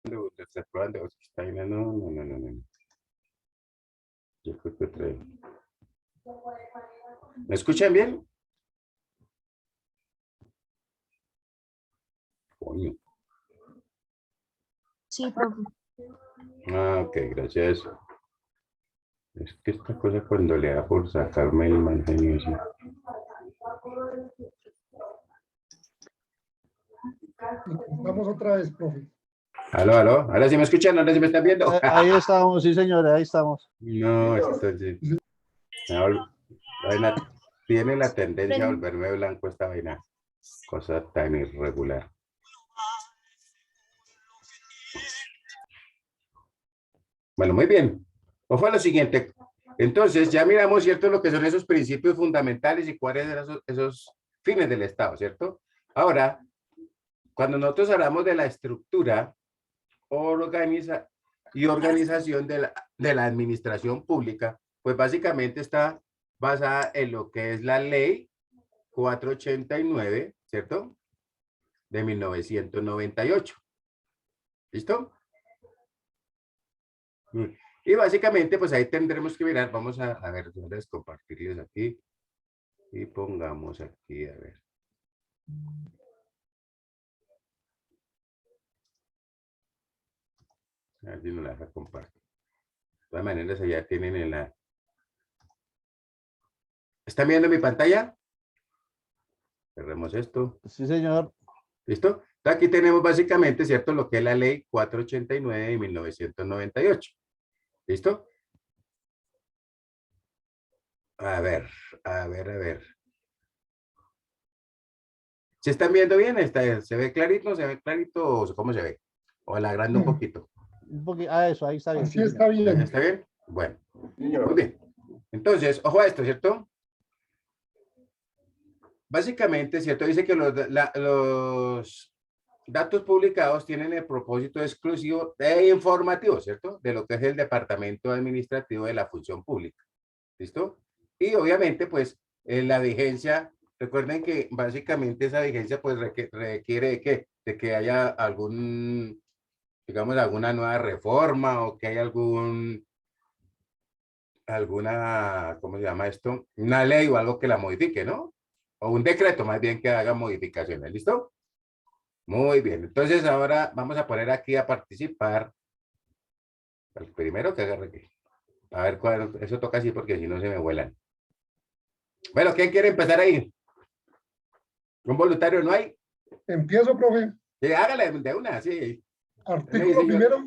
Está probando, está ahí, no. Yo creo que trae. ¿Me escuchan bien? Coño. Sí, profe. Ah, ok, gracias. Es que esta cosa cuando le da por sacarme el mantenimiento. Vamos otra vez, profe. Aló. Ahora sí me escuchan, ahora sí me están viendo. Ahí estamos, sí, señores, ahí estamos. No, esto sí. Vaina, tiene la tendencia a volverme blanco esta vaina. Cosa tan irregular. Bueno, muy bien. O fue lo siguiente. Entonces, ya miramos, ¿cierto?, lo que son esos principios fundamentales y cuáles eran esos fines del Estado, ¿cierto? Ahora, cuando nosotros hablamos de la estructura y organización de la administración pública, pues básicamente está basada en lo que es la ley 489, ¿cierto? De 1998. ¿Listo? Y básicamente, pues ahí tendremos que mirar, vamos a ver, les compartirles aquí y pongamos aquí, a ver. A ver si nos la deja compartir. De todas maneras, allá tienen en la... ¿Están viendo mi pantalla? Cerremos esto. Sí, señor. ¿Listo? Aquí tenemos básicamente, ¿cierto?, lo que es la ley 489 de 1998. ¿Listo? A ver. ¿Se están viendo bien? ¿Se ve clarito? ¿Se ve clarito? ¿O cómo se ve? ¿O la agrando un poquito? Un poquito, eso, ahí está bien. Así está bien. ¿Está bien? Bueno, muy bien. Entonces, ojo a esto, ¿cierto? Básicamente, ¿cierto? Dice que los datos publicados tienen el propósito exclusivo e informativo, ¿cierto? De lo que es el departamento administrativo de la función pública. ¿Listo? Y obviamente, pues, la vigencia, recuerden que básicamente esa vigencia, pues, requiere de que haya algún, digamos, alguna nueva reforma o que haya alguna, ¿cómo se llama esto? Una ley o algo que la modifique, ¿no? O un decreto, más bien, que haga modificaciones. ¿Listo? Muy bien. Entonces, ahora vamos a poner aquí a participar. El primero que agarre aquí. A ver cuál, eso toca así porque si no se me vuelan. Bueno, ¿quién quiere empezar ahí? ¿Un voluntario no hay? Empiezo, profe. Sí, hágale de una, sí. Artículo primero.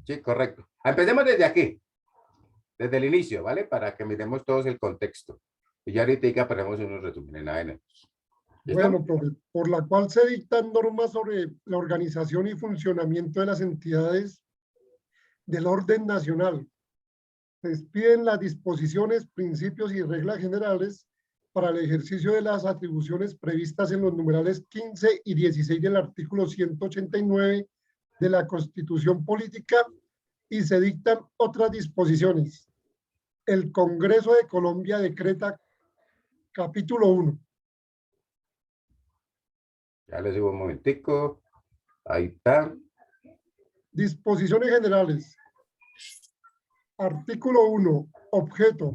Sí, correcto. Empecemos desde aquí, desde el inicio, ¿vale? Para que miremos todos el contexto. Y ya ahorita ponemos unos resúmenes. Bueno, profe, por la cual se dictan normas sobre la organización y funcionamiento de las entidades del orden nacional. Se expiden las disposiciones, principios y reglas generales para el ejercicio de las atribuciones previstas en los numerales 15 y 16 del artículo 189 de la Constitución Política y se dictan otras disposiciones. El Congreso de Colombia decreta capítulo 1. Ya les digo un momentico. Ahí está. Disposiciones generales. Artículo 1. Objeto.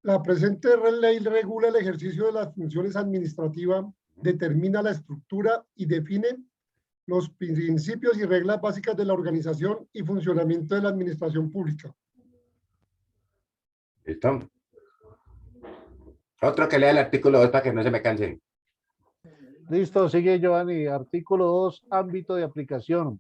La presente ley regula el ejercicio de las funciones administrativas, determina la estructura y define los principios y reglas básicas de la organización y funcionamiento de la administración pública. ¿Listo? Otro que lea el artículo 2 para que no se me cansen. Listo, sigue Giovanni. Artículo 2, ámbito de aplicación.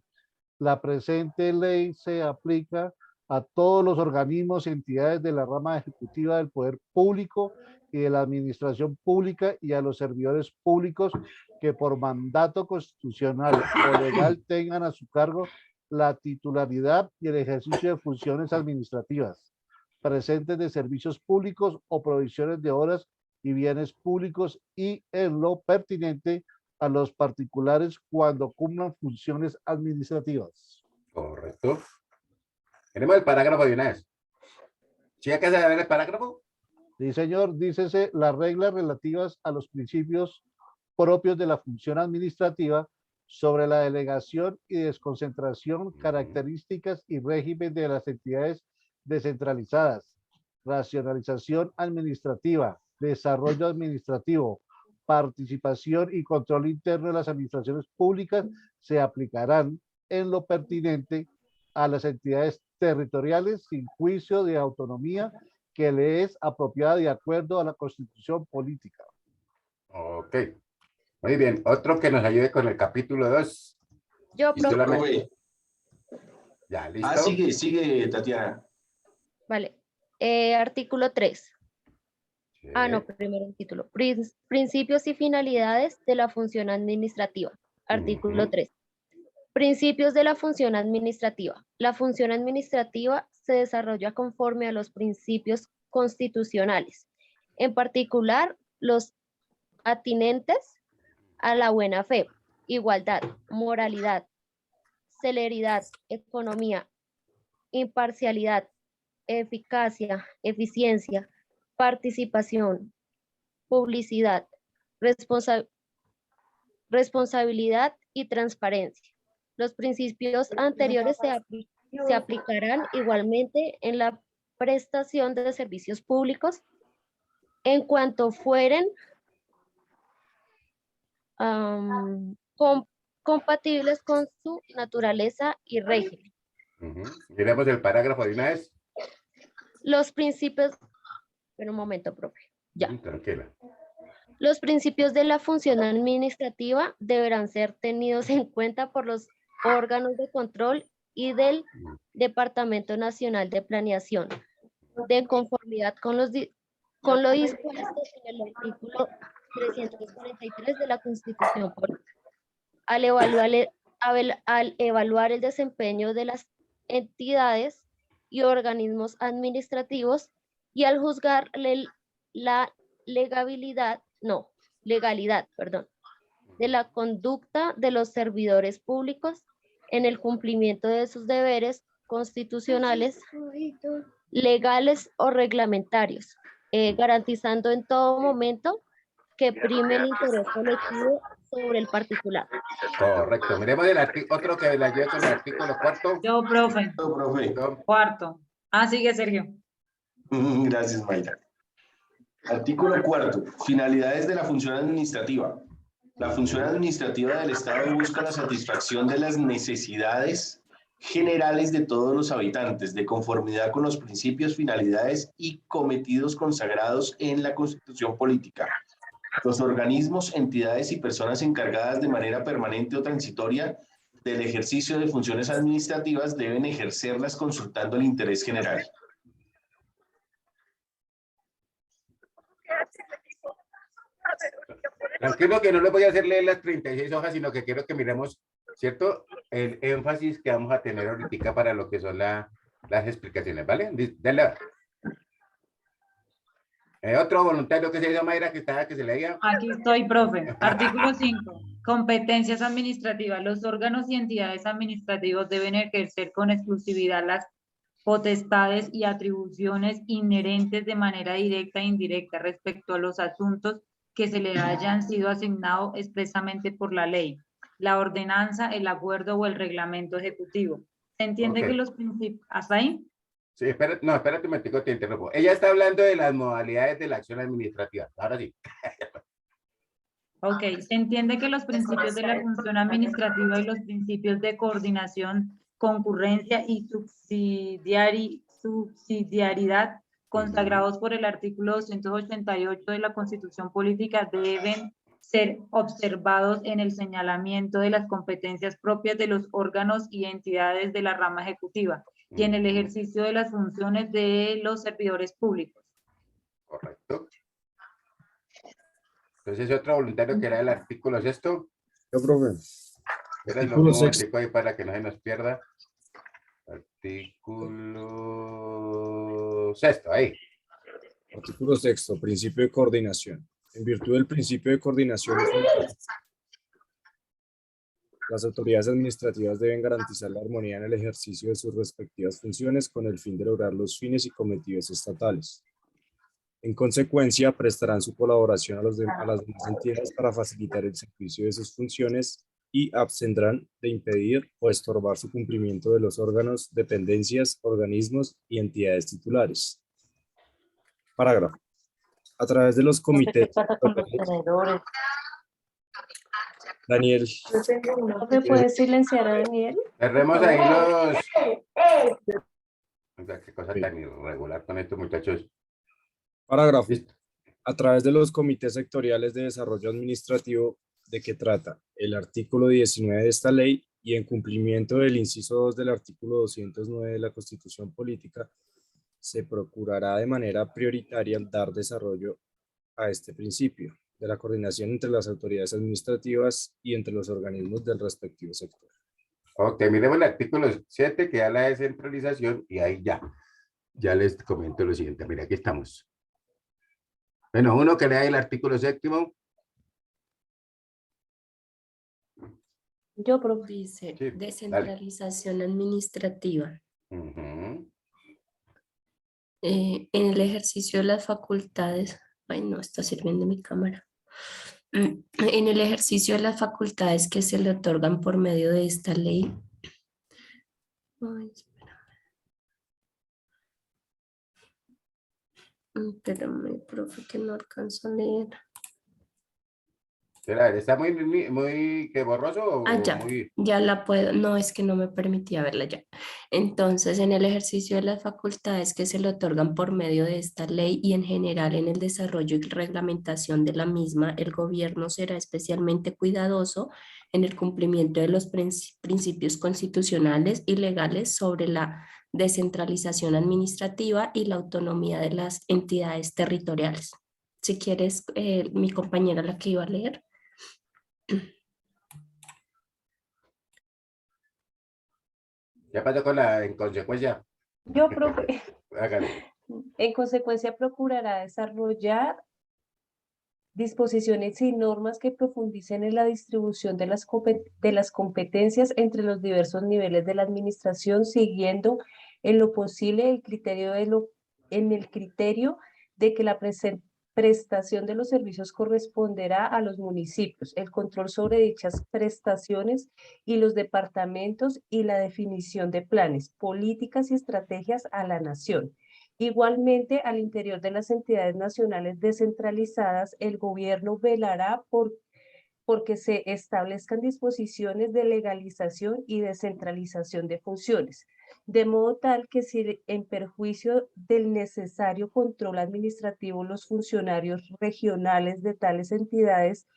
La presente ley se aplica a todos los organismos y entidades de la rama ejecutiva del poder público y de la administración pública y a los servidores públicos que por mandato constitucional o legal tengan a su cargo la titularidad y el ejercicio de funciones administrativas, presentes de servicios públicos o provisiones de obras y bienes públicos y en lo pertinente a los particulares cuando cumplan funciones administrativas. Correcto. Tenemos el parágrafo de una vez. ¿Sí acá se ver el parágrafo? Sí, señor, dícese las reglas relativas a los principios propios de la función administrativa sobre la delegación y desconcentración, características y régimen de las entidades descentralizadas, racionalización administrativa, desarrollo administrativo, participación y control interno de las administraciones públicas se aplicarán en lo pertinente a las entidades territoriales sin juicio de autonomía que le es apropiada de acuerdo a la Constitución política. Ok. Muy bien. Otro que nos ayude con el capítulo 2. Yo, Y profe. solamente... Ya, ¿listo? Sigue, Tatiana. Vale. Artículo 3. Sí. No, primero el título. Principios y finalidades de la función administrativa. Artículo Ujú. 3. Principios de la función administrativa. La función administrativa se desarrolla conforme a los principios constitucionales, en particular los atinentes a la buena fe, igualdad, moralidad, celeridad, economía, imparcialidad, eficacia, eficiencia, participación, publicidad, responsabilidad y transparencia. Los principios anteriores se aplicarán igualmente en la prestación de servicios públicos en cuanto fueren compatibles con su naturaleza y régimen. Ujú. Miremos el parágrafo de una vez. Los principios, pero un momento, profe. Ya. Tranquila. Los principios de la función administrativa deberán ser tenidos en cuenta por los órganos de control y del Departamento Nacional de Planeación, de conformidad con lo dispuesto en el artículo 343 de la Constitución Política. Al evaluar el desempeño de las entidades y organismos administrativos y al juzgar la legalidad de la conducta de los servidores públicos en el cumplimiento de sus deberes constitucionales, legales o reglamentarios, garantizando en todo momento que prime el interés colectivo sobre el particular. Correcto. Miremos el otro que le ayude con el artículo 4. Yo, profe. Cuarto. Sigue Sergio. Gracias, Mayra. Artículo 4. Finalidades de la función administrativa. La función administrativa del Estado busca la satisfacción de las necesidades generales de todos los habitantes, de conformidad con los principios, finalidades y cometidos consagrados en la Constitución política. Los organismos, entidades y personas encargadas de manera permanente o transitoria del ejercicio de funciones administrativas deben ejercerlas consultando el interés general. Tranquilo que no les voy a hacer leer las 36 hojas, sino que quiero que miremos, ¿cierto? El énfasis que vamos a tener ahorita para lo que son las explicaciones, ¿vale? Dale. Otro voluntario que se llama Mayra, que se leía. Aquí estoy, profe. Artículo 5. Competencias administrativas. Los órganos y entidades administrativos deben ejercer con exclusividad las potestades y atribuciones inherentes de manera directa e indirecta respecto a los asuntos que se le hayan sido asignados expresamente por la ley, la ordenanza, el acuerdo o el reglamento ejecutivo. ¿Se entiende que los principios... ¿Hasta ahí? Sí, espérate un momentico, te interrumpo. Ella está hablando de las modalidades de la acción administrativa. Ahora sí. Ok, se entiende que los principios de la función administrativa y los principios de coordinación, concurrencia y subsidiariedad consagrados por el artículo 288 de la Constitución Política deben ser observados en el señalamiento de las competencias propias de los órganos y entidades de la rama ejecutiva y en el ejercicio de las funciones de los servidores públicos. Correcto. Entonces, otro voluntario que era el artículo 6. Yo, profe. Artículo 6. Ahí para que no se nos pierda. Artículo 6, ahí. Artículo 6, principio de coordinación. En virtud del principio de coordinación, las autoridades administrativas deben garantizar la armonía en el ejercicio de sus respectivas funciones con el fin de lograr los fines y cometidos estatales. En consecuencia, prestarán su colaboración a las demás entidades para facilitar el servicio de sus funciones y abstendrán de impedir o estorbar su cumplimiento de los órganos, dependencias, organismos y entidades titulares. Parágrafo. A través de los comités sectoriales. Daniel, ¿No se puede silenciar a Daniel? Cerremos ahí los... Oiga, qué cosa tan irregular con estos muchachos. parágrafo. Listo. A través de los comités sectoriales de desarrollo administrativo, ¿de qué trata? El artículo 19 de esta ley y en cumplimiento del inciso 2 del artículo 209 de la Constitución Política, se procurará de manera prioritaria dar desarrollo a este principio de la coordinación entre las autoridades administrativas y entre los organismos del respectivo sector. Ok, miremos el artículo 7 que da la descentralización y ahí ya les comento lo siguiente. Mira, aquí estamos. Bueno, uno que lea el artículo 7º. Yo, profe. Dice, Sí, descentralización administrativa. Ujú. En el ejercicio de las facultades, ay no, está sirviendo mi cámara. En el ejercicio de las facultades que se le otorgan por medio de esta ley. Ay, espérame, profe, que no alcanzo a leer. Espera, ¿está muy que borroso o Ya, muy... ya la puedo, no es que no me permitía verla ya. Entonces, en el ejercicio de las facultades que se le otorgan por medio de esta ley y en general en el desarrollo y reglamentación de la misma, el gobierno será especialmente cuidadoso en el cumplimiento de los principios constitucionales y legales sobre la descentralización administrativa y la autonomía de las entidades territoriales. Si quieres, mi compañera la que iba a leer. ¿Ya pasó con la en consecuencia? Yo, profe. Hágale. En consecuencia, procurará desarrollar disposiciones y normas que profundicen en la distribución de las competencias entre los diversos niveles de la administración, siguiendo en lo posible el criterio de que la prestación de los servicios corresponderá a los municipios, el control sobre dichas prestaciones y los departamentos y la definición de planes, políticas y estrategias a la nación. Igualmente, al interior de las entidades nacionales descentralizadas, el gobierno velará porque se establezcan disposiciones de legalización y descentralización de funciones, de modo tal que si en perjuicio del necesario control administrativo los funcionarios regionales de tales entidades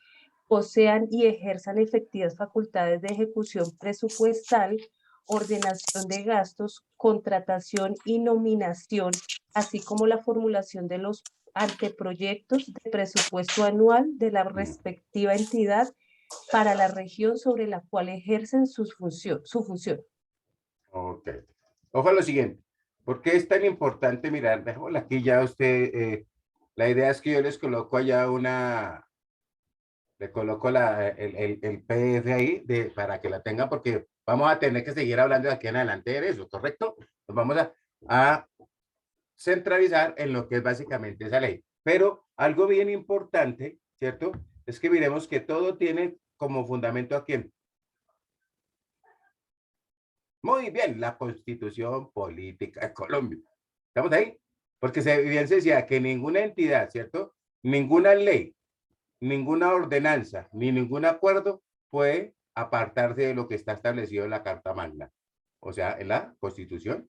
posean y ejerzan efectivas facultades de ejecución presupuestal, ordenación de gastos, contratación y nominación, así como la formulación de los anteproyectos de presupuesto anual de la respectiva entidad para la región sobre la cual ejercen su función. Ok. Ojo a lo siguiente. ¿Por qué es tan importante mirar? Déjame aquí ya usted. La idea es que yo les coloco allá le coloco el PDF ahí para que la tengan, porque vamos a tener que seguir hablando de aquí en adelante de eso, ¿correcto? Nos vamos a centralizar en lo que es básicamente esa ley. Pero algo bien importante, ¿cierto? Es que miremos que todo tiene como fundamento a quién. Muy bien, la Constitución Política de Colombia. ¿Estamos ahí? Porque bien se decía que ninguna entidad, ¿cierto? Ninguna ley, ninguna ordenanza, ni ningún acuerdo puede apartarse de lo que está establecido en la Carta Magna. O sea, en la Constitución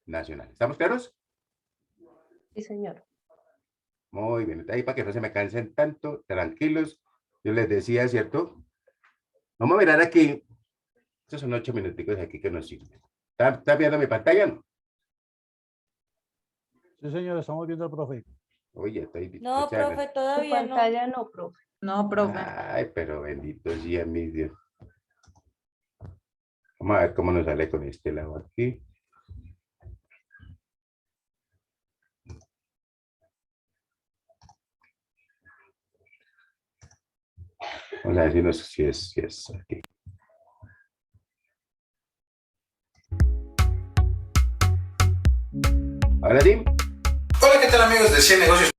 Nacional. ¿Estamos claros? Sí, señor. Muy bien. Ahí para que no se me cansen tanto, tranquilos. Yo les decía, ¿cierto? Vamos a mirar aquí. Estos son 8 minuticos aquí que nos sirven. ¿Está viendo mi pantalla, no? Sí, señor, estamos viendo al profe. Oye, estoy... No, profe, todavía Tu no. pantalla no, profe. No, profe. Ay, pero bendito sea mi Dios. Vamos a ver cómo nos sale con este lado aquí. Vamos a ver si es aquí. ¿Ahora sí? Hola, ¿qué tal amigos de 100 Negocios?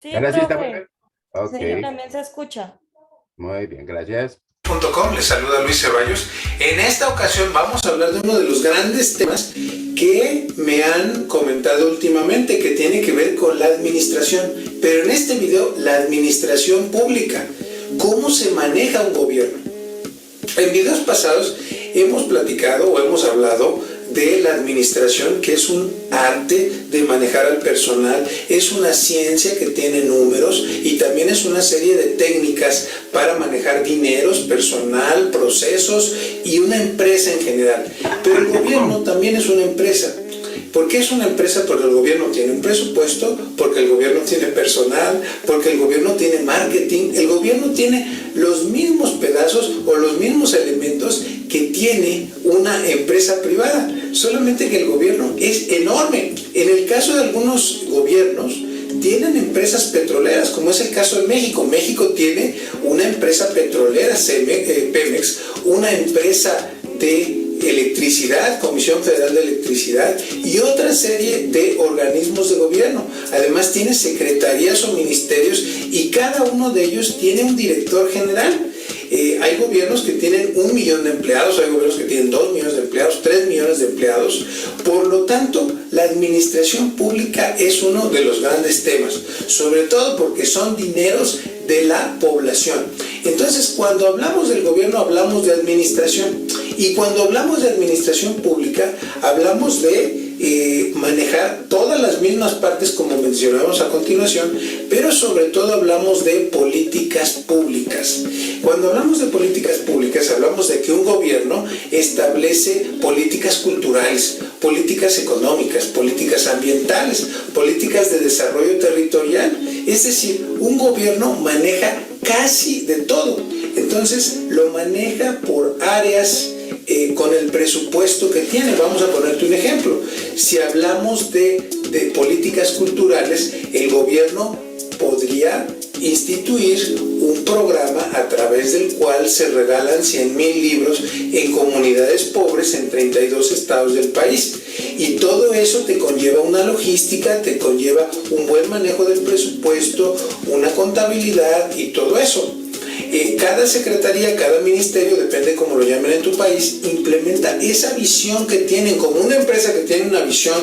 Sí, ¿Ahora sí está profe. bien? Ok, Sí, también se escucha. muy bien, gracias. Les saluda Luis Ceballos. En esta ocasión vamos a hablar de uno de los grandes temas que me han comentado últimamente, que tiene que ver con la administración. Pero en este video, la administración pública. ¿Cómo se maneja un gobierno? En videos pasados hemos platicado o hemos hablado de la administración, que es un arte de manejar al personal, es una ciencia que tiene números y también es una serie de técnicas para manejar dineros, personal, procesos y una empresa en general. Pero el gobierno también es una empresa. ¿Por qué es una empresa? Porque el gobierno tiene un presupuesto, porque el gobierno tiene personal, porque el gobierno tiene marketing, el gobierno tiene los mismos pedazos o los mismos elementos que tiene una empresa privada, solamente que el gobierno es enorme. En el caso de algunos gobiernos, tienen empresas petroleras, como es el caso de México. México tiene una empresa petrolera, Pemex, una empresa de electricidad, Comisión Federal de Electricidad, y otra serie de organismos de gobierno. Además tiene secretarías o ministerios y cada uno de ellos tiene un director general. Hay gobiernos que tienen 1 millón de empleados, hay gobiernos que tienen 2 millones de empleados, 3 millones de empleados. Por lo tanto, la administración pública es uno de los grandes temas, sobre todo porque son dineros de la población. Entonces, cuando hablamos del gobierno, hablamos de administración. Y cuando hablamos de administración pública, hablamos de manejar todas las mismas partes como mencionamos a continuación, pero sobre todo hablamos de políticas públicas. Cuando hablamos de políticas públicas, hablamos de que un gobierno establece políticas culturales, políticas económicas, políticas ambientales, políticas de desarrollo territorial. Es decir, un gobierno maneja casi de todo. Entonces, lo maneja por áreas con el presupuesto que tiene. Vamos a ponerte un ejemplo. Si hablamos de políticas culturales, el gobierno podría instituir un programa a través del cual se regalan 100,000 libros en comunidades pobres en 32 estados del país. Y todo eso te conlleva una logística, te conlleva un buen manejo del presupuesto, una contabilidad y todo eso. Cada secretaría, cada ministerio, depende cómo lo llamen en tu país, implementa esa visión que tienen, como una empresa que tiene una visión,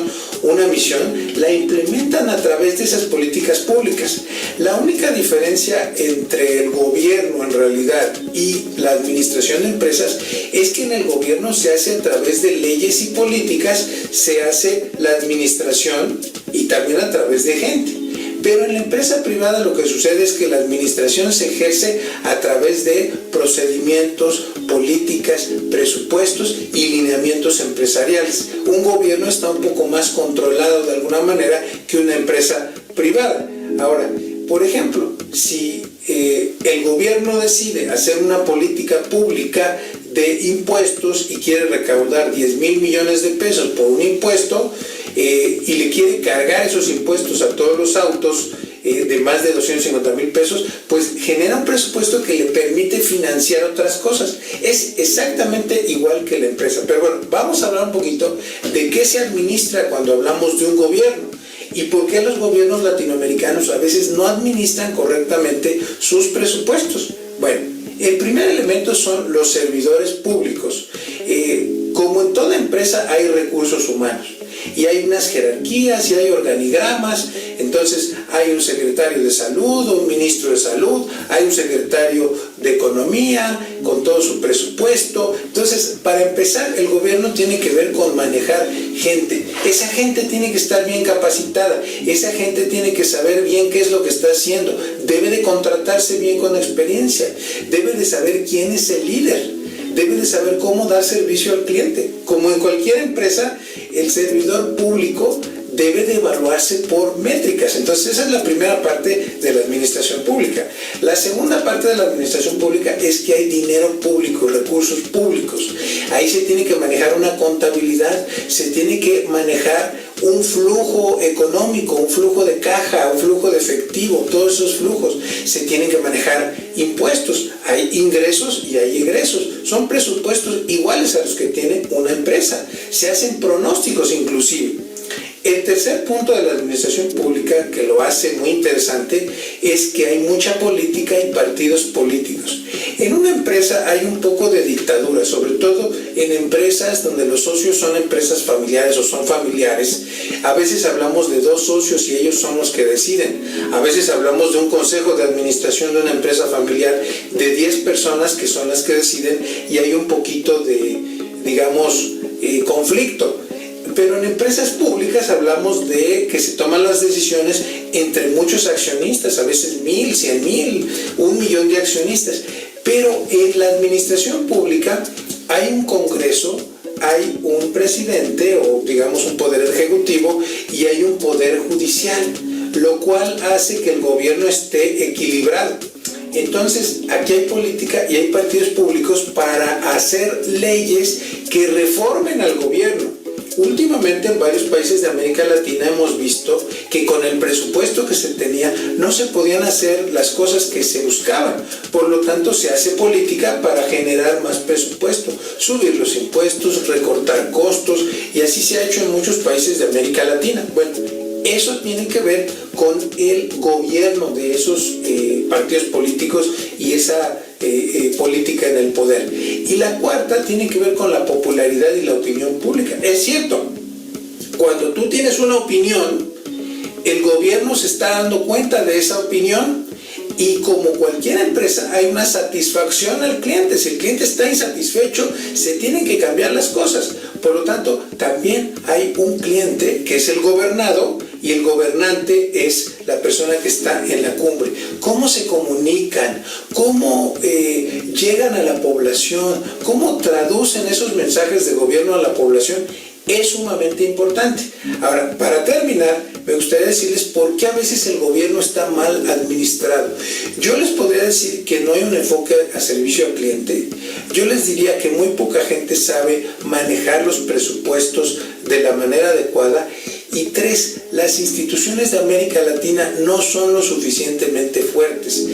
una misión, la implementan a través de esas políticas públicas. La única diferencia entre el gobierno en realidad y la administración de empresas es que en el gobierno se hace a través de leyes y políticas, se hace la administración y también a través de gente. Pero en la empresa privada lo que sucede es que la administración se ejerce a través de procedimientos, políticas, presupuestos y lineamientos empresariales. Un gobierno está un poco más controlado de alguna manera que una empresa privada. Ahora, por ejemplo, si el gobierno decide hacer una política pública de impuestos y quiere recaudar 10,000 millones de pesos por un impuesto, y le quiere cargar esos impuestos a todos los autos de más de 250,000 pesos, pues genera un presupuesto que le permite financiar otras cosas. Es exactamente igual que la empresa. Pero bueno, vamos a hablar un poquito de qué se administra cuando hablamos de un gobierno y por qué los gobiernos latinoamericanos a veces no administran correctamente sus presupuestos. Bueno, el primer elemento son los servidores públicos. Como en toda empresa hay recursos humanos y hay unas jerarquías y hay organigramas. Entonces hay un secretario de salud, un ministro de salud, hay un secretario de economía con todo su presupuesto. Entonces, para empezar, el gobierno tiene que ver con manejar gente. Esa gente tiene que estar bien capacitada, esa gente tiene que saber bien qué es lo que está haciendo, debe de contratarse bien con experiencia, debe de saber quién es el líder, debe de saber cómo dar servicio al cliente. Como en cualquier empresa, el servidor público debe de evaluarse por métricas. Entonces, esa es la primera parte de la administración pública. La segunda parte de la administración pública es que hay dinero público, recursos públicos. Ahí se tiene que manejar una contabilidad, se tiene que manejar un flujo económico, un flujo de caja, un flujo de efectivo. Todos esos flujos se tienen que manejar. Impuestos, hay ingresos y hay egresos. Son presupuestos iguales a los que tiene una empresa. Se hacen pronósticos inclusive. El tercer punto de la administración pública que lo hace muy interesante es que hay mucha política y partidos políticos. En una empresa hay un poco de dictadura, sobre todo en empresas donde los socios son empresas familiares o son familiares. A veces hablamos de dos socios y ellos son los que deciden. A veces hablamos de un consejo de administración de una empresa familiar de 10 personas que son las que deciden y hay un poquito de, digamos, conflicto. Pero en empresas públicas hablamos de que se toman las decisiones entre muchos accionistas, a veces 1000, 100,000, 1,000,000 de accionistas. Pero en la administración pública hay un congreso, hay un presidente o digamos un poder ejecutivo y hay un poder judicial, lo cual hace que el gobierno esté equilibrado. Entonces, aquí hay política y hay partidos públicos para hacer leyes que reformen al gobierno. Últimamente en varios países de América Latina hemos visto que con el presupuesto que se tenía no se podían hacer las cosas que se buscaban. Por lo tanto, se hace política para generar más presupuesto, subir los impuestos, recortar costos y así se ha hecho en muchos países de América Latina. Bueno, eso tiene que ver con el gobierno de esos partidos políticos y esa política en el poder. Y la cuarta tiene que ver con la popularidad y la opinión pública. Es cierto, cuando tú tienes una opinión, el gobierno se está dando cuenta de esa opinión y como cualquier empresa hay una satisfacción al cliente. Si el cliente está insatisfecho, se tienen que cambiar las cosas. Por lo tanto, también hay un cliente que es el gobernado y el gobernante es la persona que está en la cumbre. ¿Cómo se comunican? ¿Cómo llegan a la población? ¿Cómo traducen esos mensajes de gobierno a la población? Es sumamente importante. Ahora, para terminar, me gustaría decirles por qué a veces el gobierno está mal administrado. Yo les podría decir que no hay un enfoque a servicio al cliente. Yo les diría que muy poca gente sabe manejar los presupuestos de la manera adecuada. Y 3, las instituciones de América Latina no son lo suficientemente fuertes.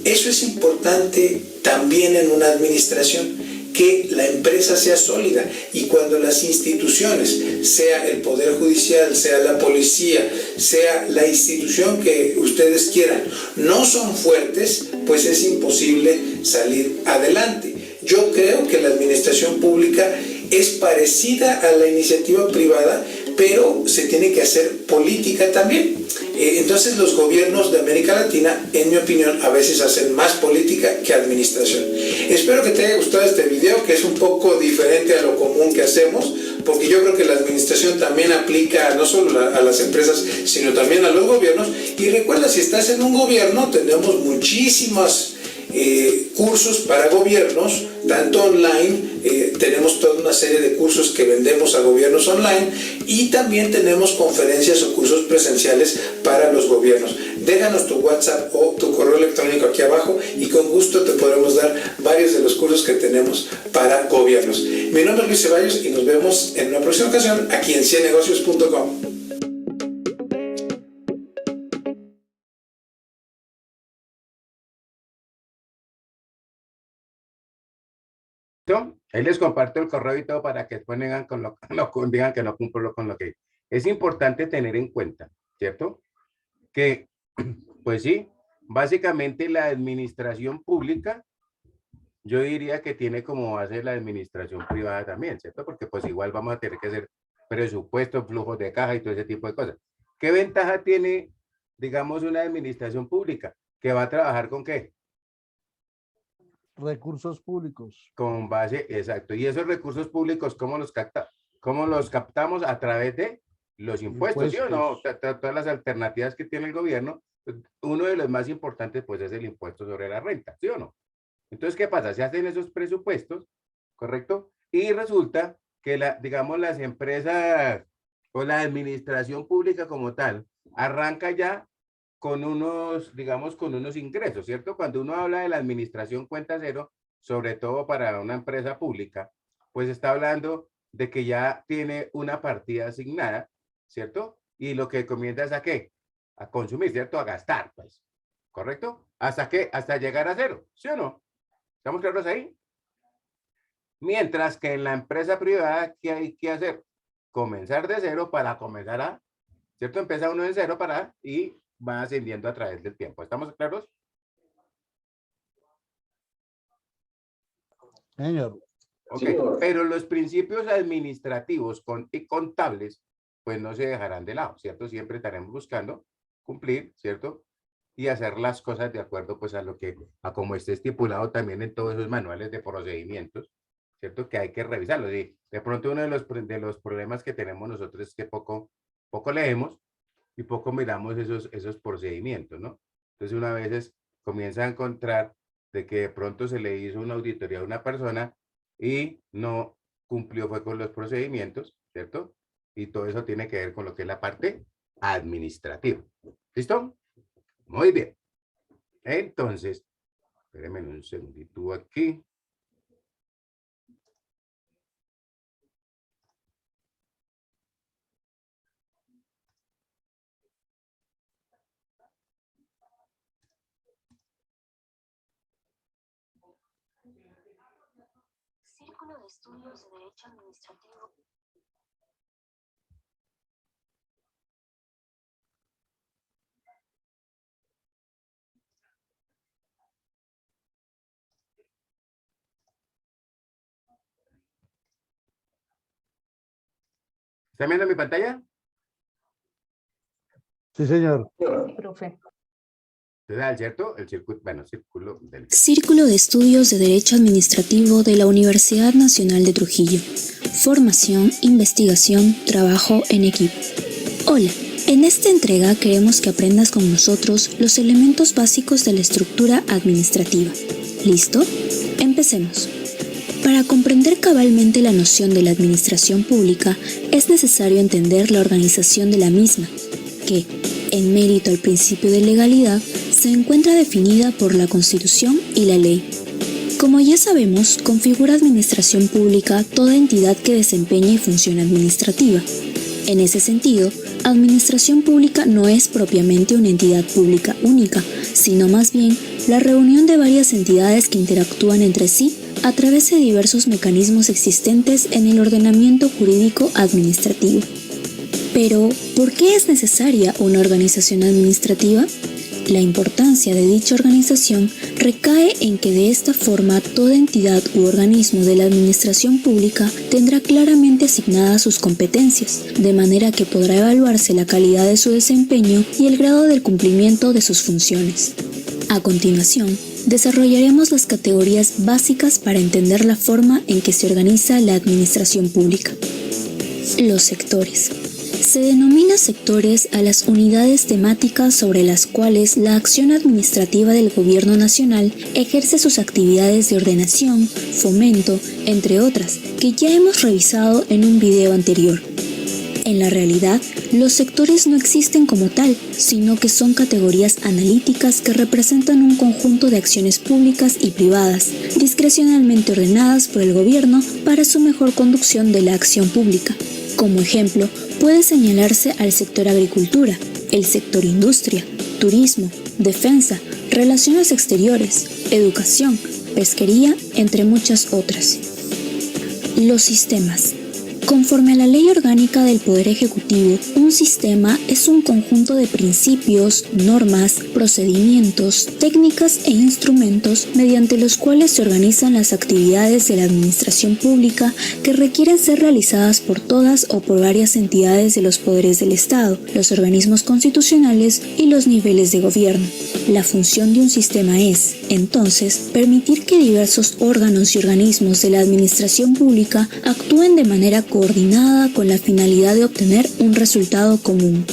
Eso es importante también en una administración, que la empresa sea sólida y cuando las instituciones, sea el Poder Judicial, sea la policía, sea la institución que ustedes quieran, no son fuertes, pues es imposible salir adelante. Yo creo que la administración pública es parecida a la iniciativa privada, pero se tiene que hacer política también. Entonces los gobiernos de América Latina, en mi opinión, a veces hacen más política que administración. Espero que te haya gustado este video, que es un poco diferente a lo común que hacemos, porque yo creo que la administración también aplica no solo a las empresas, sino también a los gobiernos. Y recuerda, si estás en un gobierno, tenemos muchísimas cursos para gobiernos, tanto online, tenemos toda una serie de cursos que vendemos a gobiernos online y también tenemos conferencias o cursos presenciales para los gobiernos. Déjanos tu WhatsApp o tu correo electrónico aquí abajo y con gusto te podremos dar varios de los cursos que tenemos para gobiernos. Mi nombre es Luis Ceballos y nos vemos en una próxima ocasión aquí en ciennegocios.com. Ahí les comparto el correo y todo para que después digan, digan que no cumplo con lo que es importante tener en cuenta, ¿cierto? Que, pues sí, básicamente la administración pública, yo diría que tiene como base la administración privada también, ¿cierto? Porque pues igual vamos a tener que hacer presupuestos, flujos de caja y todo ese tipo de cosas. ¿Qué ventaja tiene, digamos, una administración pública? Que va a trabajar ¿con qué? Recursos públicos. Con base, exacto. Y esos recursos públicos, ¿cómo los capta? ¿Cómo los captamos? A través de los impuestos, ¿sí o no? Todas las alternativas que tiene el gobierno, uno de los más importantes, pues, es el impuesto sobre la renta, ¿sí o no? Entonces, ¿qué pasa? Se hacen esos presupuestos, ¿correcto? Y resulta que, digamos, las empresas o la administración pública como tal, arranca ya con unos, digamos, con unos ingresos, ¿cierto? Cuando uno habla de la administración cuenta cero, sobre todo para una empresa pública, pues está hablando de que ya tiene una partida asignada, ¿cierto? Y lo que comienza es ¿a qué? A consumir, ¿cierto? A gastar, pues, ¿correcto? ¿Hasta qué? Hasta llegar a cero, ¿sí o no? ¿Estamos claros ahí? Mientras que en la empresa privada, ¿qué hay que hacer? Comenzar de cero para comenzar a, ¿cierto? Empieza uno de cero para y va ascendiendo a través del tiempo. ¿Estamos claros? Señor. Ok, Señor. pero los principios administrativos y contables, pues no se dejarán de lado, ¿cierto? Siempre estaremos buscando cumplir, ¿cierto? Y hacer las cosas de acuerdo, pues, a como esté estipulado también en todos esos manuales de procedimientos, ¿cierto? Que hay que revisarlos. Y de pronto uno de los problemas que tenemos nosotros es que poco leemos y poco miramos esos procedimientos, ¿no? Entonces, una vez comienza a encontrar de que de pronto se le hizo una auditoría a una persona y no cumplió fue con los procedimientos, ¿cierto? Y todo eso tiene que ver con lo que es la parte administrativa. ¿Listo? Muy bien. Entonces, espérenme un segundito aquí. Círculo de Estudios de Derecho Administrativo. ¿Están viendo mi pantalla? Sí, señor. Profe. ¿Cierto? El círculo, bueno, círculo del... Círculo de Estudios de Derecho Administrativo de la Universidad Nacional de Trujillo. Formación, investigación, trabajo en equipo. Hola, en esta entrega queremos que aprendas con nosotros los elementos básicos de la estructura administrativa. ¿Listo? Empecemos. Para comprender cabalmente la noción de la administración pública, es necesario entender la organización de la misma, que, en mérito al principio de legalidad, se encuentra definida por la Constitución y la ley. Como ya sabemos, configura administración pública toda entidad que desempeñe función administrativa. En ese sentido, administración pública no es propiamente una entidad pública única, sino más bien la reunión de varias entidades que interactúan entre sí a través de diversos mecanismos existentes en el ordenamiento jurídico administrativo. Pero, ¿por qué es necesaria una organización administrativa? La importancia de dicha organización recae en que de esta forma toda entidad u organismo de la administración pública tendrá claramente asignadas sus competencias, de manera que podrá evaluarse la calidad de su desempeño y el grado del cumplimiento de sus funciones. A continuación, desarrollaremos las categorías básicas para entender la forma en que se organiza la administración pública. Los sectores. Se denomina sectores a las unidades temáticas sobre las cuales la acción administrativa del Gobierno Nacional ejerce sus actividades de ordenación, fomento, entre otras, que ya hemos revisado en un video anterior. En la realidad, los sectores no existen como tal, sino que son categorías analíticas que representan un conjunto de acciones públicas y privadas, discrecionalmente ordenadas por el Gobierno para su mejor conducción de la acción pública. Como ejemplo, puede señalarse al sector agricultura, el sector industria, turismo, defensa, relaciones exteriores, educación, pesquería, entre muchas otras. Los sistemas. Conforme a la Ley Orgánica del Poder Ejecutivo, un sistema es un conjunto de principios, normas, procedimientos, técnicas e instrumentos mediante los cuales se organizan las actividades de la administración pública que requieren ser realizadas por todas o por varias entidades de los poderes del Estado, los organismos constitucionales y los niveles de gobierno. La función de un sistema es, entonces, permitir que diversos órganos y organismos de la administración pública actúen de manera coordinada con la finalidad de obtener un resultado común.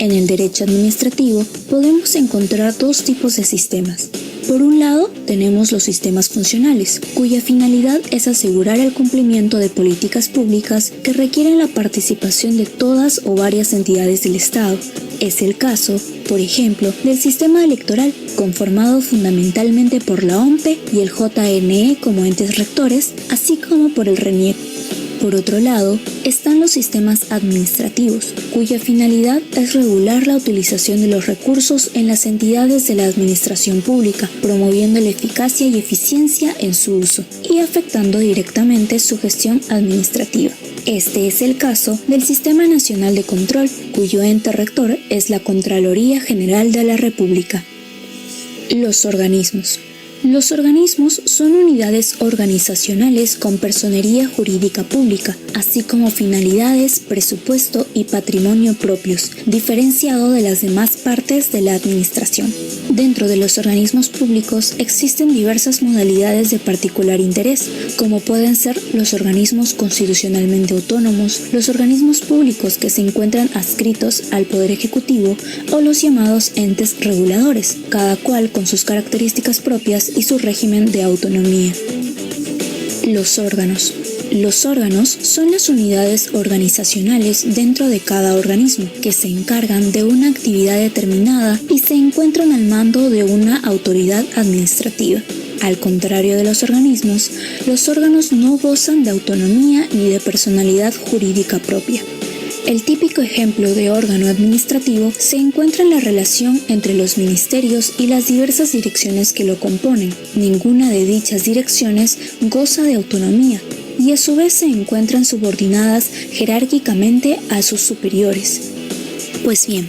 En el derecho administrativo podemos encontrar dos tipos de sistemas. Por un lado, tenemos los sistemas funcionales, cuya finalidad es asegurar el cumplimiento de políticas públicas que requieren la participación de todas o varias entidades del Estado. Es el caso, por ejemplo, del sistema electoral, conformado fundamentalmente por la OMPE y el JNE como entes rectores, así como por el RENIEC. Por otro lado, están los sistemas administrativos, cuya finalidad es regular la utilización de los recursos en las entidades de la administración pública, promoviendo la eficacia y eficiencia en su uso y afectando directamente su gestión administrativa. Este es el caso del Sistema Nacional de Control, cuyo ente rector es la Contraloría General de la República. Los organismos. Los organismos son unidades organizacionales con personería jurídica pública, así como finalidades, presupuesto y patrimonio propios, diferenciado de las demás partes de la administración. Dentro de los organismos públicos existen diversas modalidades de particular interés, como pueden ser los organismos constitucionalmente autónomos, los organismos públicos que se encuentran adscritos al Poder Ejecutivo o los llamados entes reguladores, cada cual con sus características propias y su régimen de autonomía. Los órganos. Los órganos son las unidades organizacionales dentro de cada organismo que se encargan de una actividad determinada y se encuentran al mando de una autoridad administrativa. Al contrario de los organismos, los órganos no gozan de autonomía ni de personalidad jurídica propia. El típico ejemplo de órgano administrativo se encuentra en la relación entre los ministerios y las diversas direcciones que lo componen. Ninguna de dichas direcciones goza de autonomía y a su vez se encuentran subordinadas jerárquicamente a sus superiores. Pues bien,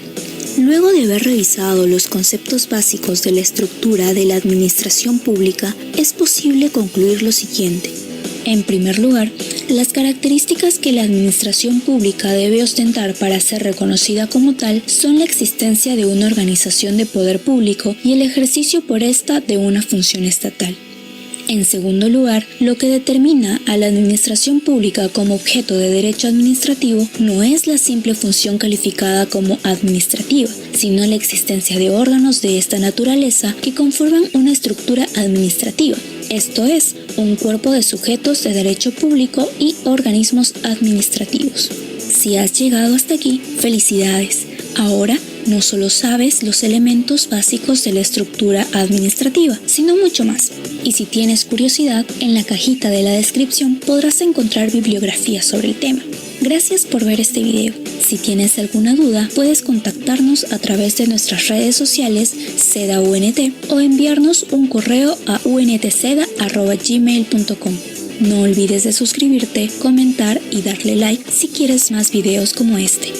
luego de haber revisado los conceptos básicos de la estructura de la administración pública, es posible concluir lo siguiente. En primer lugar, las características que la administración pública debe ostentar para ser reconocida como tal son la existencia de una organización de poder público y el ejercicio por esta de una función estatal. En segundo lugar, lo que determina a la administración pública como objeto de derecho administrativo no es la simple función calificada como administrativa, sino la existencia de órganos de esta naturaleza que conforman una estructura administrativa, esto es, un cuerpo de sujetos de derecho público y organismos administrativos. Si has llegado hasta aquí, felicidades. Ahora no solo sabes los elementos básicos de la estructura administrativa, sino mucho más. Y si tienes curiosidad, en la cajita de la descripción podrás encontrar bibliografía sobre el tema. Gracias por ver este video. Si tienes alguna duda, puedes contactarnos a través de nuestras redes sociales SEDA-UNT o enviarnos un correo a untseda@gmail.com. No olvides de suscribirte, comentar y darle like si quieres más videos como este.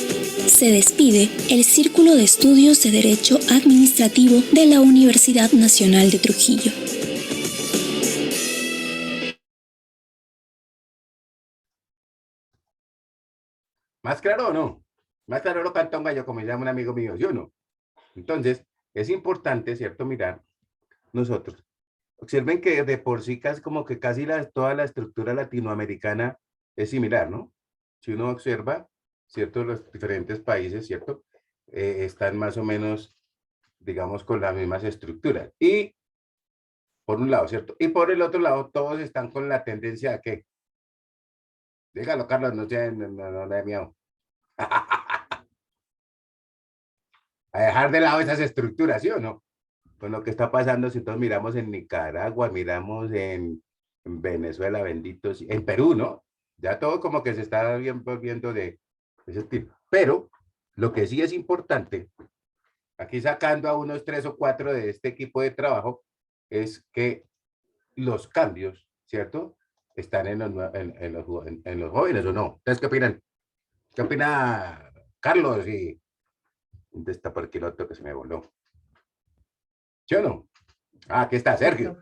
Se despide el Círculo de Estudios de Derecho Administrativo de la Universidad Nacional de Trujillo. ¿Más claro o no? Más claro lo canta un gallo, como llama un amigo mío, ¿sí o no? Entonces, es importante, ¿cierto? Mirar nosotros. Observen que de por sí casi como que casi toda la estructura latinoamericana es similar, ¿no? Si uno observa, ¿cierto? Los diferentes países, ¿cierto? Están más o menos, digamos, con las mismas estructuras. Y, por un lado, ¿cierto? Y por el otro lado, todos están con la tendencia a que, dígalo, Carlos, no le dé miedo. A dejar de lado esas estructuras, ¿sí o no? Con lo que está pasando, si todos miramos en Nicaragua, miramos en Venezuela, benditos, en Perú, ¿no? Ya todo como que se está volviendo de ese tipo. Pero lo que sí es importante, aquí sacando a unos 3 o 4 de este equipo de trabajo, es que los cambios, ¿cierto? Están en los jóvenes, ¿o no? ¿Ustedes qué opinan? ¿Qué opina Carlos? Y ¿dónde está por aquí el otro que se me voló? ¿Sí o no? Ah, aquí está Sergio,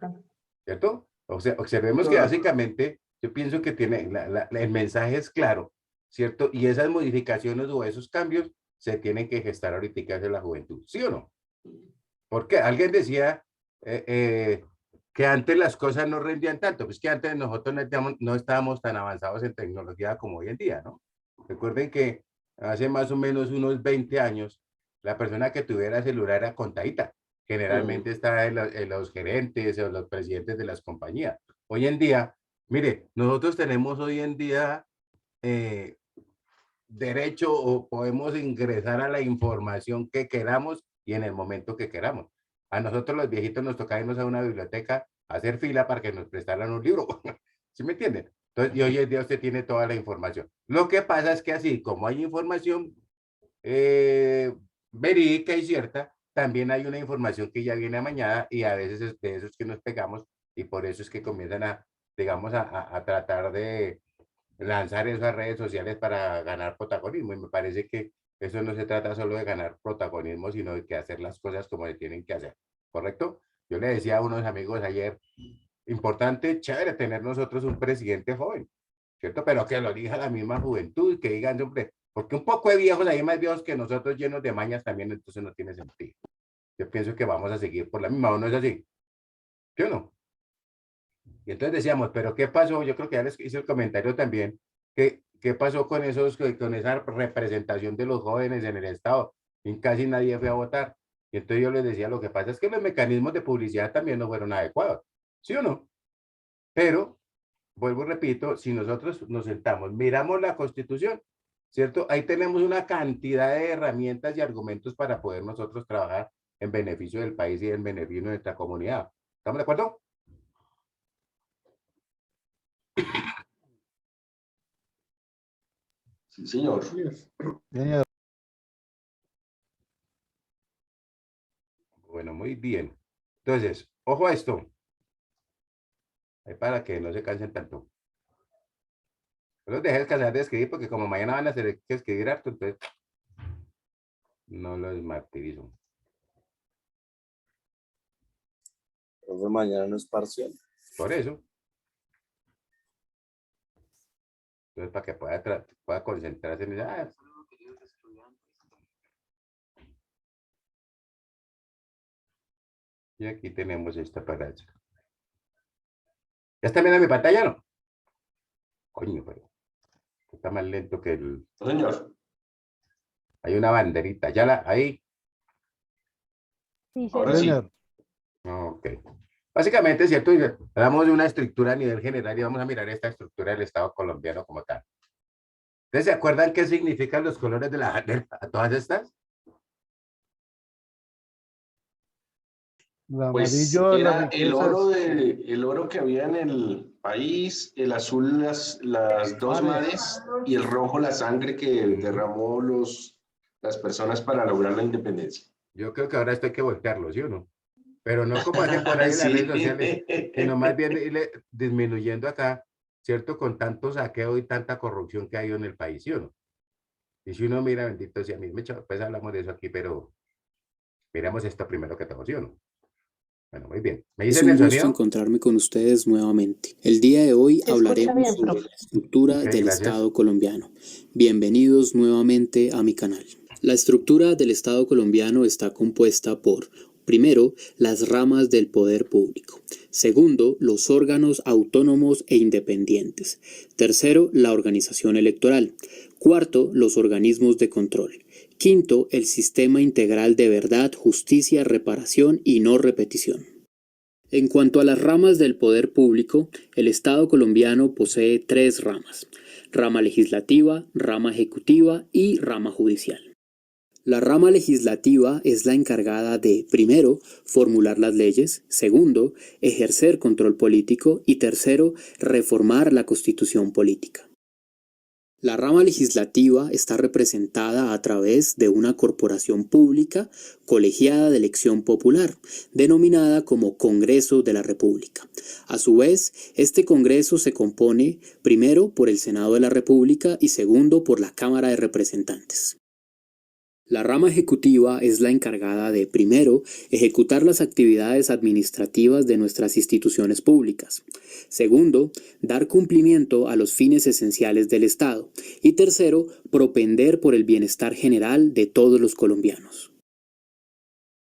¿cierto? O sea, observemos que básicamente yo pienso que tiene el mensaje es claro, ¿cierto? Y esas modificaciones o esos cambios se tienen que gestar ahorita en la juventud, ¿sí o no? Porque alguien decía que antes las cosas no rendían tanto, pues que antes nosotros no estábamos tan avanzados en tecnología como hoy en día, ¿no? Recuerden que hace más o menos unos 20 años, la persona que tuviera celular era contadita. Generalmente está en los gerentes o los presidentes de las compañías. Hoy en día, mire, nosotros tenemos hoy en día derecho o podemos ingresar a la información que queramos y en el momento que queramos. A nosotros los viejitos nos toca irnos a una biblioteca a hacer fila para que nos prestaran un libro. ¿Sí me entienden? Entonces, y hoy en día usted tiene toda la información. Lo que pasa es que así como hay información verídica y cierta, también hay una información que ya viene amañada y a veces es de esos que nos pegamos y por eso es que comienzan a, digamos, a tratar de lanzar esas redes sociales para ganar protagonismo. Y me parece que eso no se trata solo de ganar protagonismo, sino de que hacer las cosas como se tienen que hacer. ¿Correcto? Yo le decía a unos amigos ayer, importante, chévere tener nosotros un presidente joven, ¿cierto? Pero que lo elija la misma juventud, que digan, hombre, porque un poco de viejos, hay más viejos que nosotros llenos de mañas también, entonces no tiene sentido. Yo pienso que vamos a seguir por la misma, ¿o no es así? ¿Sí o no? Y entonces decíamos, ¿pero qué pasó? Yo creo que ya les hice el comentario también, ¿qué pasó con con esa representación de los jóvenes en el Estado? Y casi nadie fue a votar. Y entonces yo les decía, lo que pasa es que los mecanismos de publicidad también no fueron adecuados, ¿sí o no? Pero, vuelvo y repito, si nosotros nos sentamos, miramos la Constitución, ¿cierto? Ahí tenemos una cantidad de herramientas y argumentos para poder nosotros trabajar en beneficio del país y en beneficio de nuestra comunidad. ¿Estamos de acuerdo? Sí, señor. Señor. Bueno, muy bien. Entonces, ojo a esto. Ahí para que no se cansen tanto. No los dejé descansar de escribir porque como mañana van a hacer que escribir harto, entonces no los martirizo. Entonces mañana no es parcial. Por eso. Entonces, para que pueda concentrarse en eso. Y aquí tenemos esta para hacer. ¿Ya está viendo mi pantalla, no? Coño, pero está más lento que el... Señor. Hay una banderita. Ya ahí. Sí, Ahora sí. Señor. Ok. Básicamente, ¿cierto? Hablamos de una estructura a nivel general y vamos a mirar esta estructura del Estado colombiano como tal. ¿Ustedes se acuerdan qué significan los colores de la bandera a todas estas? El Pues amarillo, era las el riquezas. el oro que había en el país, el azul las dos mares y el rojo la sangre que derramó las personas para lograr la independencia. Yo creo que ahora esto hay que voltearlo, ¿sí o no? Pero no como hacen por ahí en las Sí. redes sociales, sino más bien disminuyendo acá, ¿cierto? Con tanto saqueo y tanta corrupción que hay en el país, ¿sí o no? Y si uno mira, bendito sea, a mí pues hablamos de eso aquí, pero miramos esto primero que todo, ¿sí o no? Bueno, muy bien. ¿Me Es dicen un el gusto sonido? encontrarme con ustedes nuevamente. El día de hoy Se escucha hablaremos bien, sobre profe. la estructura Ok, del gracias. Estado colombiano. Bienvenidos nuevamente a mi canal. La estructura del Estado colombiano está compuesta por, primero, las ramas del poder público. Segundo, los órganos autónomos e independientes. Tercero, la organización electoral. Cuarto, los organismos de control. Quinto, el sistema integral de verdad, justicia, reparación y no repetición. En cuanto a las ramas del poder público, el Estado colombiano posee 3 ramas: rama legislativa, rama ejecutiva y rama judicial. La rama legislativa es la encargada de, primero, formular las leyes, segundo, ejercer control político y tercero, reformar la constitución política. La rama legislativa está representada a través de una corporación pública colegiada de elección popular, denominada como Congreso de la República. A su vez, este Congreso se compone primero por el Senado de la República y segundo por la Cámara de Representantes. La rama ejecutiva es la encargada de, primero, ejecutar las actividades administrativas de nuestras instituciones públicas. Segundo, dar cumplimiento a los fines esenciales del Estado. Y tercero, propender por el bienestar general de todos los colombianos.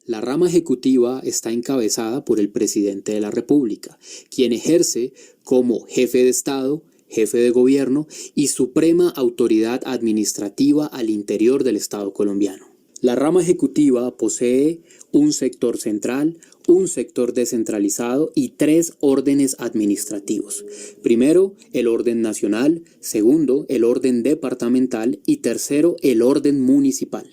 La rama ejecutiva está encabezada por el presidente de la República, quien ejerce como jefe de Estado, jefe de gobierno y suprema autoridad administrativa al interior del Estado colombiano. La rama ejecutiva posee un sector central, un sector descentralizado y 3 órdenes administrativos. Primero, el orden nacional, segundo, el orden departamental y tercero, el orden municipal.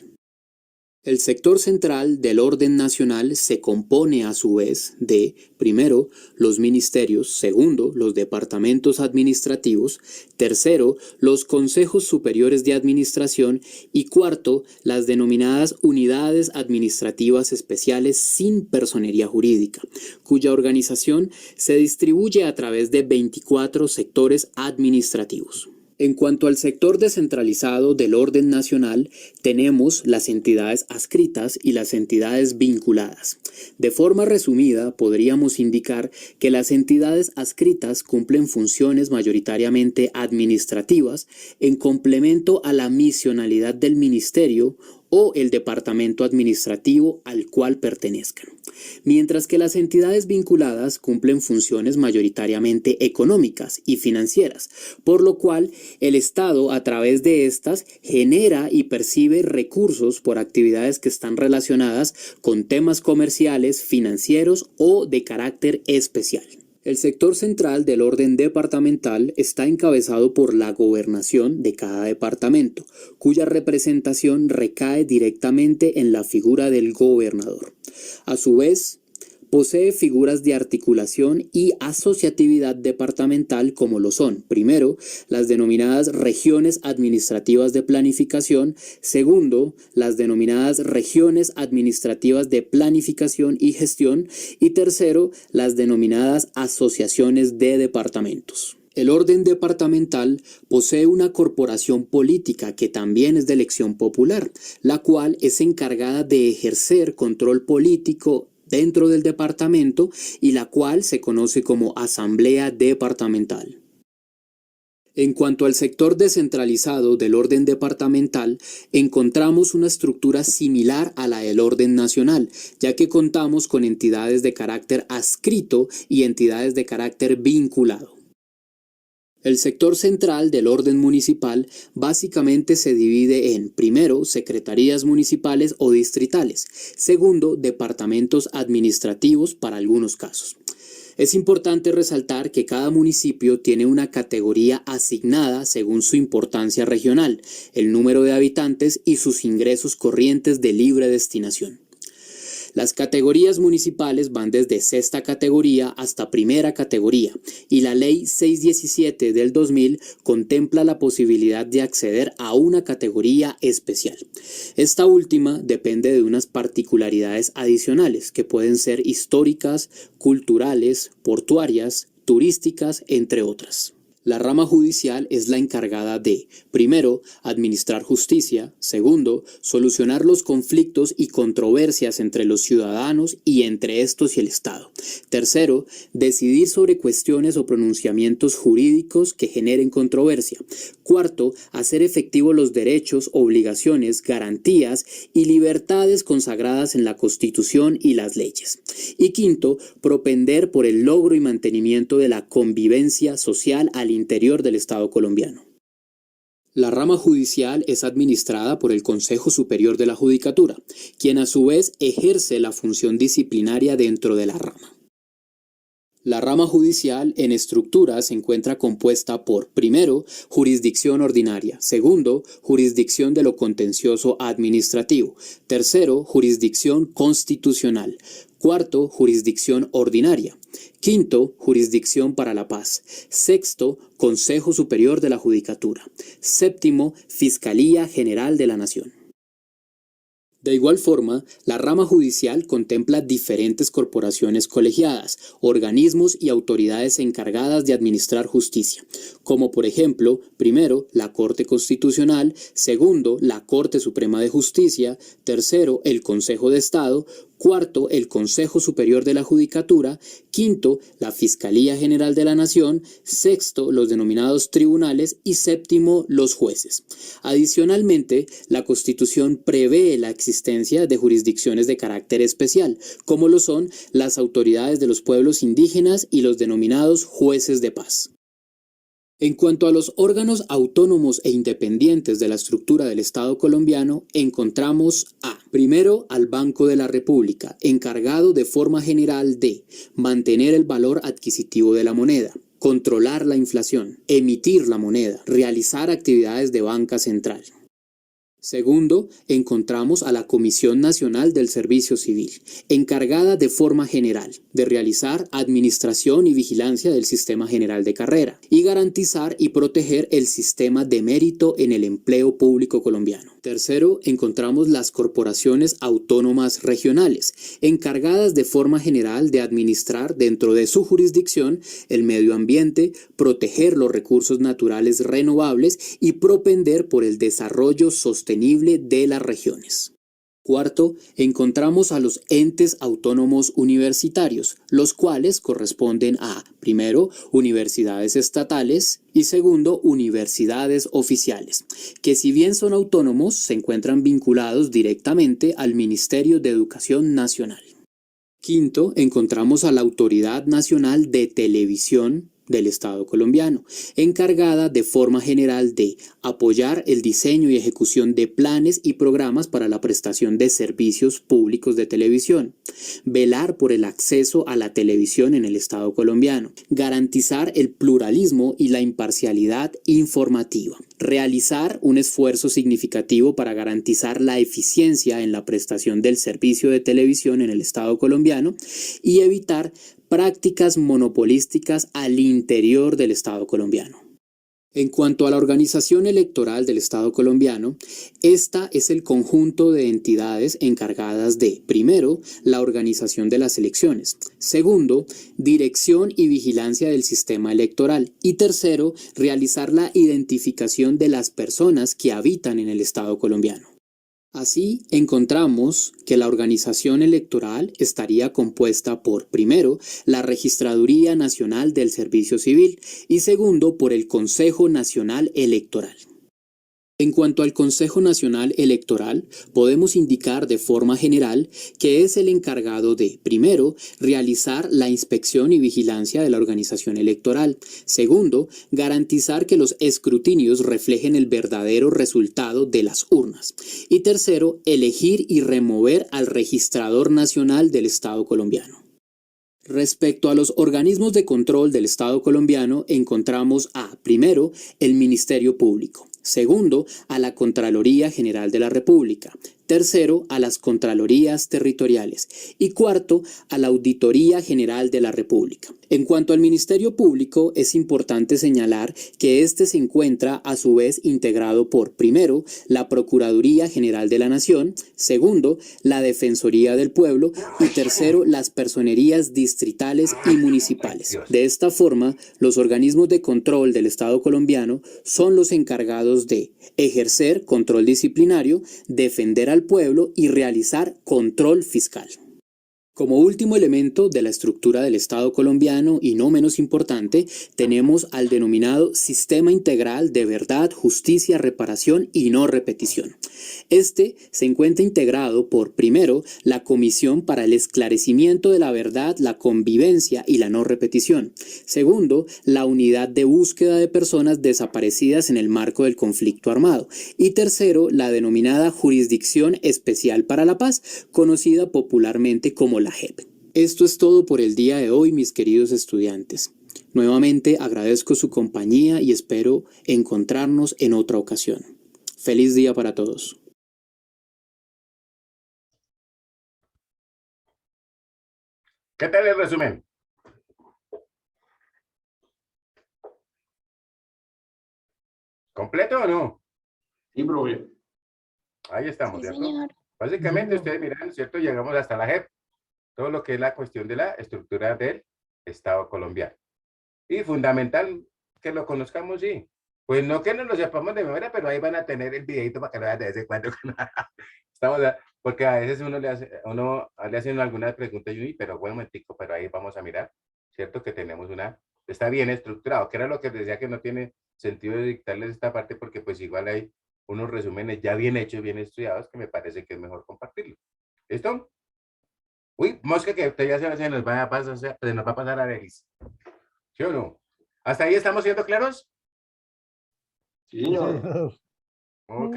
El sector central del orden nacional se compone a su vez de, primero, los ministerios, segundo, los departamentos administrativos, tercero, los consejos superiores de administración y cuarto, las denominadas unidades administrativas especiales sin personería jurídica, cuya organización se distribuye a través de 24 sectores administrativos. En cuanto al sector descentralizado del orden nacional, tenemos las entidades adscritas y las entidades vinculadas. De forma resumida, podríamos indicar que las entidades adscritas cumplen funciones mayoritariamente administrativas en complemento a la misionalidad del ministerio o el departamento administrativo al cual pertenezcan, mientras que las entidades vinculadas cumplen funciones mayoritariamente económicas y financieras, por lo cual el Estado a través de estas genera y percibe recursos por actividades que están relacionadas con temas comerciales, financieros o de carácter especial. El sector central del orden departamental está encabezado por la gobernación de cada departamento, cuya representación recae directamente en la figura del gobernador. A su vez, posee figuras de articulación y asociatividad departamental como lo son, primero, las denominadas regiones administrativas de planificación, segundo, las denominadas regiones administrativas de planificación y gestión y tercero, las denominadas asociaciones de departamentos. El orden departamental posee una corporación política que también es de elección popular, la cual es encargada de ejercer control político dentro del departamento y la cual se conoce como Asamblea Departamental. En cuanto al sector descentralizado del orden departamental, encontramos una estructura similar a la del orden nacional, ya que contamos con entidades de carácter adscrito y entidades de carácter vinculado. El sector central del orden municipal básicamente se divide en, primero, secretarías municipales o distritales, segundo, departamentos administrativos para algunos casos. Es importante resaltar que cada municipio tiene una categoría asignada según su importancia regional, el número de habitantes y sus ingresos corrientes de libre destinación. Las categorías municipales van desde sexta categoría hasta primera categoría y la Ley 617 del 2000 contempla la posibilidad de acceder a una categoría especial. Esta última depende de unas particularidades adicionales que pueden ser históricas, culturales, portuarias, turísticas, entre otras. La rama judicial es la encargada de, primero, administrar justicia, segundo, solucionar los conflictos y controversias entre los ciudadanos y entre estos y el Estado, tercero, decidir sobre cuestiones o pronunciamientos jurídicos que generen controversia, cuarto, hacer efectivos los derechos, obligaciones, garantías y libertades consagradas en la Constitución y las leyes, y quinto, propender por el logro y mantenimiento de la convivencia social al interior del Estado colombiano. La rama judicial es administrada por el Consejo Superior de la Judicatura, quien a su vez ejerce la función disciplinaria dentro de la rama. La rama judicial en estructura se encuentra compuesta por, primero, jurisdicción ordinaria, segundo, jurisdicción de lo contencioso administrativo, tercero, jurisdicción constitucional, cuarto, jurisdicción ordinaria, quinto, jurisdicción para la paz, sexto, Consejo Superior de la Judicatura, séptimo, Fiscalía General de la Nación. De igual forma, la rama judicial contempla diferentes corporaciones colegiadas, organismos y autoridades encargadas de administrar justicia, como por ejemplo, primero, la Corte Constitucional, segundo, la Corte Suprema de Justicia, tercero, el Consejo de Estado, cuarto, el Consejo Superior de la Judicatura, quinto, la Fiscalía General de la Nación, sexto, los denominados tribunales y séptimo, los jueces. Adicionalmente, la Constitución prevé la existencia de jurisdicciones de carácter especial, como lo son las autoridades de los pueblos indígenas y los denominados jueces de paz. En cuanto a los órganos autónomos e independientes de la estructura del Estado colombiano, encontramos a, primero, al Banco de la República, encargado de forma general de mantener el valor adquisitivo de la moneda, controlar la inflación, emitir la moneda, realizar actividades de banca central. Segundo, encontramos a la Comisión Nacional del Servicio Civil, encargada de forma general de realizar administración y vigilancia del Sistema General de Carrera y garantizar y proteger el sistema de mérito en el empleo público colombiano. Tercero, encontramos las corporaciones autónomas regionales, encargadas de forma general de administrar dentro de su jurisdicción el medio ambiente, proteger los recursos naturales renovables y propender por el desarrollo sostenible de las regiones. Cuarto, encontramos a los entes autónomos universitarios, los cuales corresponden a, primero, universidades estatales y segundo, universidades oficiales, que si bien son autónomos, se encuentran vinculados directamente al Ministerio de Educación Nacional. Quinto, encontramos a la Autoridad Nacional de Televisión del Estado colombiano, encargada de forma general de apoyar el diseño y ejecución de planes y programas para la prestación de servicios públicos de televisión, velar por el acceso a la televisión en el Estado colombiano, garantizar el pluralismo y la imparcialidad informativa, realizar un esfuerzo significativo para garantizar la eficiencia en la prestación del servicio de televisión en el Estado colombiano y evitar prácticas monopolísticas al interior del Estado colombiano. En cuanto a la organización electoral del Estado colombiano, esta es el conjunto de entidades encargadas de, primero, la organización de las elecciones, segundo, dirección y vigilancia del sistema electoral y tercero, realizar la identificación de las personas que habitan en el Estado colombiano. Así, encontramos que la organización electoral estaría compuesta por, primero, la Registraduría Nacional del Servicio Civil y segundo, por el Consejo Nacional Electoral. En cuanto al Consejo Nacional Electoral, podemos indicar de forma general que es el encargado de, primero, realizar la inspección y vigilancia de la organización electoral. Segundo, garantizar que los escrutinios reflejen el verdadero resultado de las urnas. Y tercero, elegir y remover al Registrador Nacional del Estado colombiano. Respecto a los organismos de control del Estado colombiano, encontramos a, primero, el Ministerio Público. Segundo, a la Contraloría General de la República. Tercero, a las Contralorías Territoriales. Y cuarto, a la Auditoría General de la República. En cuanto al Ministerio Público, es importante señalar que este se encuentra a su vez integrado por, primero, la Procuraduría General de la Nación, segundo, la Defensoría del Pueblo y tercero, las personerías distritales y municipales. De esta forma, los organismos de control del Estado colombiano son los encargados de ejercer control disciplinario, defender al pueblo y realizar control fiscal. Como último elemento de la estructura del Estado colombiano y no menos importante, tenemos al denominado Sistema Integral de Verdad, Justicia, Reparación y No Repetición. Este se encuentra integrado por, primero, la Comisión para el Esclarecimiento de la Verdad, la Convivencia y la No Repetición. Segundo, la Unidad de Búsqueda de Personas Desaparecidas en el marco del conflicto armado. Y tercero, la denominada Jurisdicción Especial para la Paz, conocida popularmente como la JEP. Esto es todo por el día de hoy, mis queridos estudiantes. Nuevamente agradezco su compañía y espero encontrarnos en otra ocasión. Feliz día para todos. ¿Qué tal el resumen? ¿Completo o no? Sí, profe. Ahí estamos, Sí, ¿cierto? señor. Básicamente, ustedes miran, ¿cierto? Llegamos hasta la JEP. Todo lo que es la cuestión de la estructura del Estado colombiano. Y fundamental que lo conozcamos, sí. Pues no que no lo sepamos de memoria, pero ahí van a tener el videito para que lo vean de vez en cuando. Estamos, porque a veces uno le hace algunas preguntas, y pero bueno, momentico, pero ahí vamos a mirar, ¿cierto? Que tenemos está bien estructurado, que era lo que decía que no tiene sentido de dictarles esta parte, porque pues igual hay unos resúmenes ya bien hechos, bien estudiados, que me parece que es mejor compartirlo. ¿Listo? Uy, mosca que usted ya se nos va a pasar, se nos va a pasar a Delis. ¿Sí o no? ¿Hasta ahí estamos siendo claros? Sí, señor. Ok.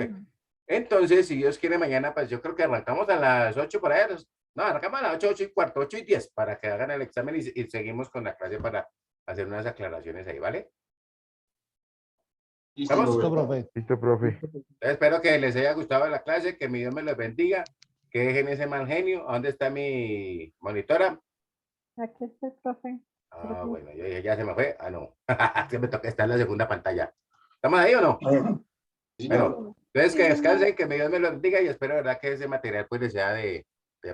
Entonces, si Dios quiere, mañana, pues yo creo que arrancamos a las 8 por ahí. No, arrancamos a las 8, 8 y cuarto, 8 y 10, para que hagan el examen y seguimos con la clase para hacer unas aclaraciones ahí, ¿vale? ¿Estamos? Listo, profe. Listo, profe. Espero que les haya gustado la clase, que mi Dios me los bendiga, que dejen ese mal genio. ¿Dónde está mi monitora? Aquí está el profe. Ah, bueno, ya se me fue. Ah, no. Se me toca estar en la segunda pantalla. ¿Estamos ahí o no? Bueno, entonces que descansen, que mi Dios me los bendiga y espero, verdad, que ese material pues les sea de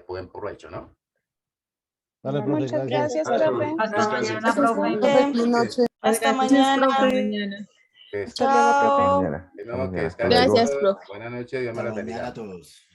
buen provecho, ¿no? Dale, profe, Muchas gracias, profe. Hasta mañana, profe. Hasta mañana. Hasta Chao. mañana. No, que Hasta descansen luego. todos. Buenas noches, Dios me los bendiga. a todos.